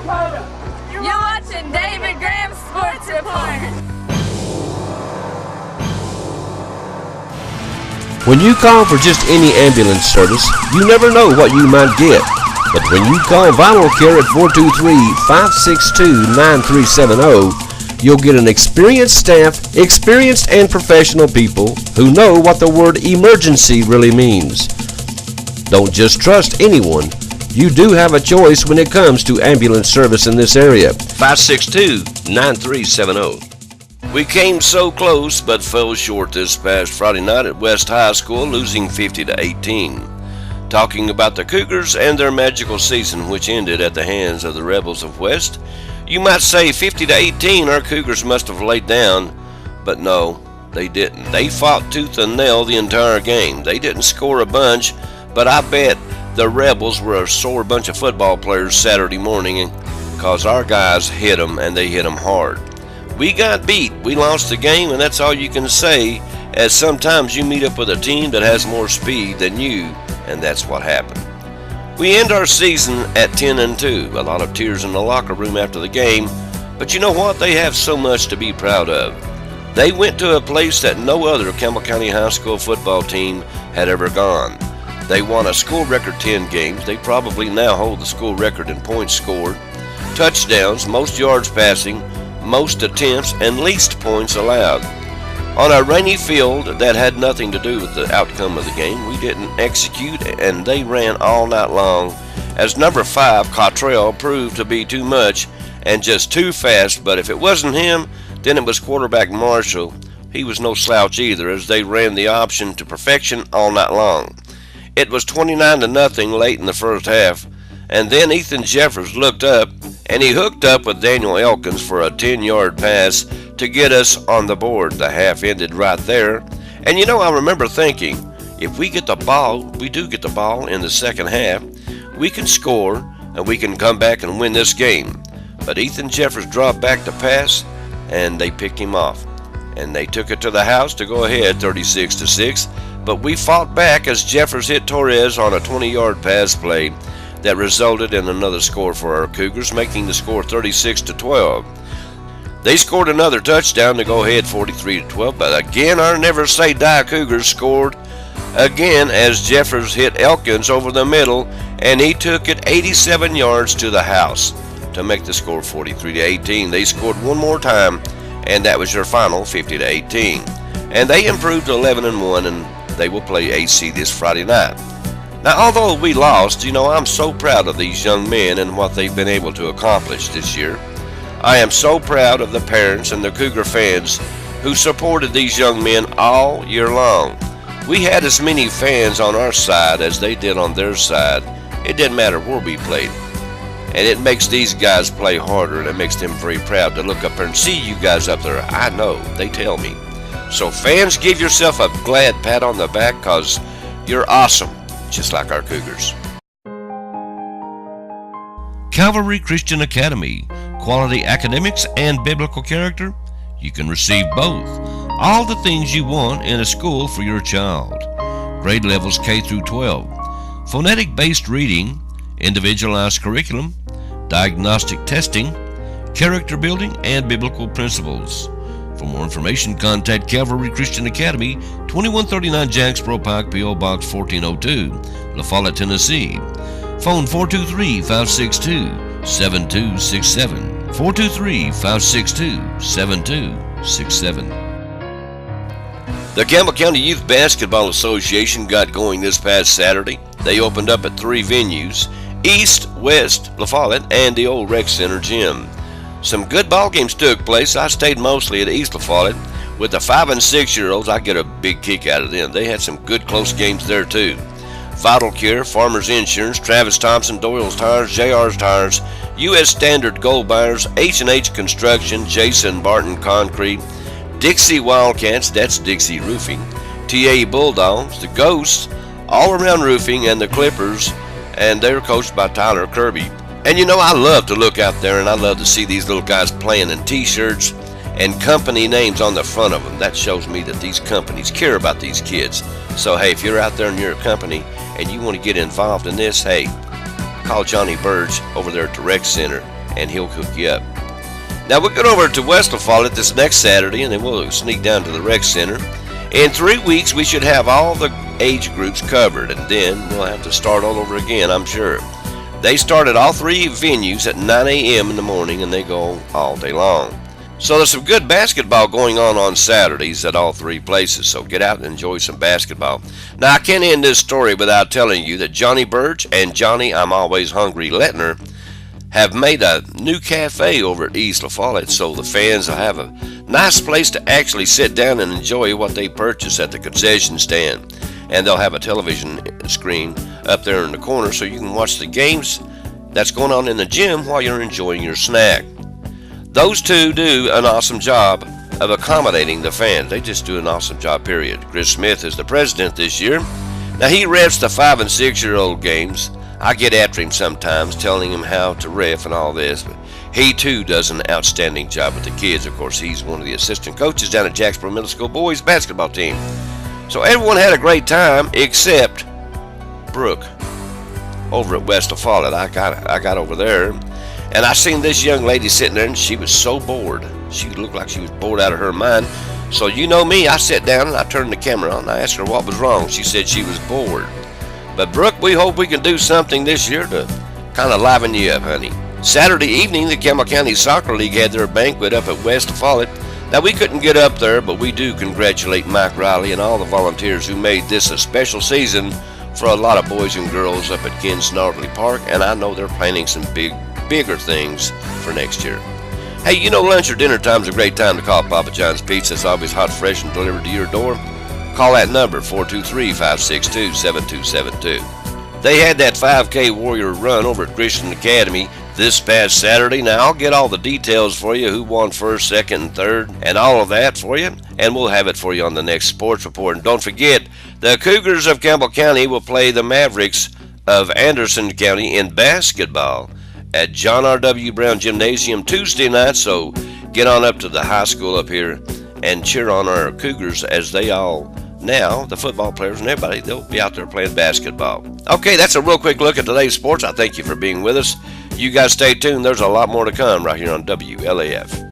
You're watching David Graham's Sports Report. When you call for just any ambulance service, you never know what you might get. But when you call Vital Care at 423-562-9370, you'll get an experienced staff, experienced and professional people who know what the word emergency really means. Don't just trust anyone. You do have a choice when it comes to ambulance service in this area. 562-9370. We came so close but fell short this past Friday night at West High School, losing 50-18. Talking about the Cougars and their magical season, which ended at the hands of the Rebels of West, you might say 50-18 our Cougars must have laid down, but no, they didn't. They fought tooth and nail the entire game. They didn't score a bunch, but I bet the Rebels were a sore bunch of football players Saturday morning because our guys hit them, and they hit them hard. We got beat. We lost the game, and that's all you can say, as sometimes you meet up with a team that has more speed than you, and that's what happened. We end our season at 10-2. A lot of tears in the locker room after the game, but you know what? They have so much to be proud of. They went to a place that no other Campbell County High School football team had ever gone. They won a school record 10 games. They probably now hold the school record in points scored, touchdowns, most yards passing, most attempts, and least points allowed. On a rainy field that had nothing to do with the outcome of the game, we didn't execute, and they ran all night long, as number 5, Cottrell, proved to be too much and just too fast. But if it wasn't him, then it was quarterback Marshall. He was no slouch either, as they ran the option to perfection all night long. It was 29-0 late in the first half, and then Ethan Jeffers looked up, and he hooked up with Daniel Elkins for a 10-yard pass to get us on the board. The half ended right there, and you know, I remember thinking, if we get the ball, we do get the ball in the second half, we can score, and we can come back and win this game. But Ethan Jeffers dropped back to pass, and they picked him off, and they took it to the house to go ahead 36-6, but we fought back as Jeffers hit Torres on a 20-yard pass play that resulted in another score for our Cougars, making the score 36-12. They scored another touchdown to go ahead 43-12, but again our Never Say Die Cougars scored again as Jeffers hit Elkins over the middle, and he took it 87 yards to the house to make the score 43-18. They scored one more time, and that was your final 50-18. And they improved to 11-1, and they will play AC this Friday night. Now, although we lost, you know, I'm so proud of these young men and what they've been able to accomplish this year. I am so proud of the parents and the Cougar fans who supported these young men all year long. We had as many fans on our side as they did on their side. It didn't matter where we played. And it makes these guys play harder, and it makes them very proud to look up there and see you guys up there. I know, they tell me. So fans, give yourself a glad pat on the back, because you're awesome, just like our Cougars. Calvary Christian Academy, quality academics and biblical character. You can receive both. All the things you want in a school for your child. Grade levels K through 12. Phonetic-based reading, individualized curriculum, diagnostic testing, character building, and biblical principles. For more information, contact Calvary Christian Academy, 2139 Jacksboro Pike, P.O. Box 1402, La Follette, Tennessee. Phone 423-562-7267. 423-562-7267. The Campbell County Youth Basketball Association got going this past Saturday. They opened up at 3 venues: East, West, La Follette, and the old Rec Center gym. Some good ball games took place. I stayed mostly at East La Follette. With the 5- and 6-year-olds, I get a big kick out of them. They had some good close games there too. Vital Care, Farmers Insurance, Travis Thompson, Doyle's Tires, JR's Tires, U.S. Standard Gold Buyers, H&H Construction, Jason Barton Concrete, Dixie Wildcats, that's Dixie Roofing, TA Bulldogs, the Ghosts, All Around Roofing, and the Clippers, and they're coached by Tyler Kirby. And you know, I love to look out there, and I love to see these little guys playing in t-shirts and company names on the front of them. That shows me that these companies care about these kids. So hey, if you're out there in your company and you want to get involved in this, hey, call Johnny Burge over there at the Rec Center, and he'll cook you up. Now we'll get over to West La Follette this next Saturday, and then we'll sneak down to the rec center. In 3 weeks, we should have all the age groups covered, and then we'll have to start all over again, I'm sure. They start at all 3 venues at 9 a.m. in the morning, and they go all day long. So there's some good basketball going on Saturdays at all 3 places, so get out and enjoy some basketball. Now, I can't end this story without telling you that Johnny Birch and Johnny I'm Always Hungry Lettner have made a new cafe over at East La Follette, so the fans will have a nice place to actually sit down and enjoy what they purchase at the concession stand. And they'll have a television screen up there in the corner so you can watch the games that's going on in the gym while you're enjoying your snack. Those two do an awesome job of accommodating the fans. They just do an awesome job, period. Chris Smith is the president this year. Now, he refs the 5- and 6-year-old games. I get after him sometimes, telling him how to ref and all this, but he too does an outstanding job with the kids. Of course, he's one of the assistant coaches down at Jacksboro Middle School boys basketball team. So everyone had a great time except Brooke over at West La Follette. I got over there, and I seen this young lady sitting there, and she was so bored. She looked like she was bored out of her mind. So you know me, I sat down and I turned the camera on and I asked her what was wrong. She said she was bored. But Brooke, we hope we can do something this year to kind of liven you up, honey. Saturday evening, the Campbell County Soccer League had their banquet up at West La Follette. Now, we couldn't get up there, but we do congratulate Mike Riley and all the volunteers who made this a special season for a lot of boys and girls up at Ken Snartley Park, and I know they're planning some bigger things for next year. Hey, you know, lunch or dinner time's a great time to call Papa John's Pizza. It's always hot, fresh, and delivered to your door. Call that number, 423-562-7272. They had that 5K Warrior run over at Christian Academy this past Saturday. Now, I'll get all the details for you, who won first, second, and third, and all of that for you, and we'll have it for you on the next sports report. And don't forget, the Cougars of Campbell County will play the Mavericks of Anderson County in basketball at John R.W. Brown Gymnasium Tuesday night, so get on up to the high school up here and cheer on our Cougars as they all, now, the football players and everybody, they'll be out there playing basketball. Okay, that's a real quick look at today's sports. I thank you for being with us. You guys stay tuned. There's a lot more to come right here on WLAF.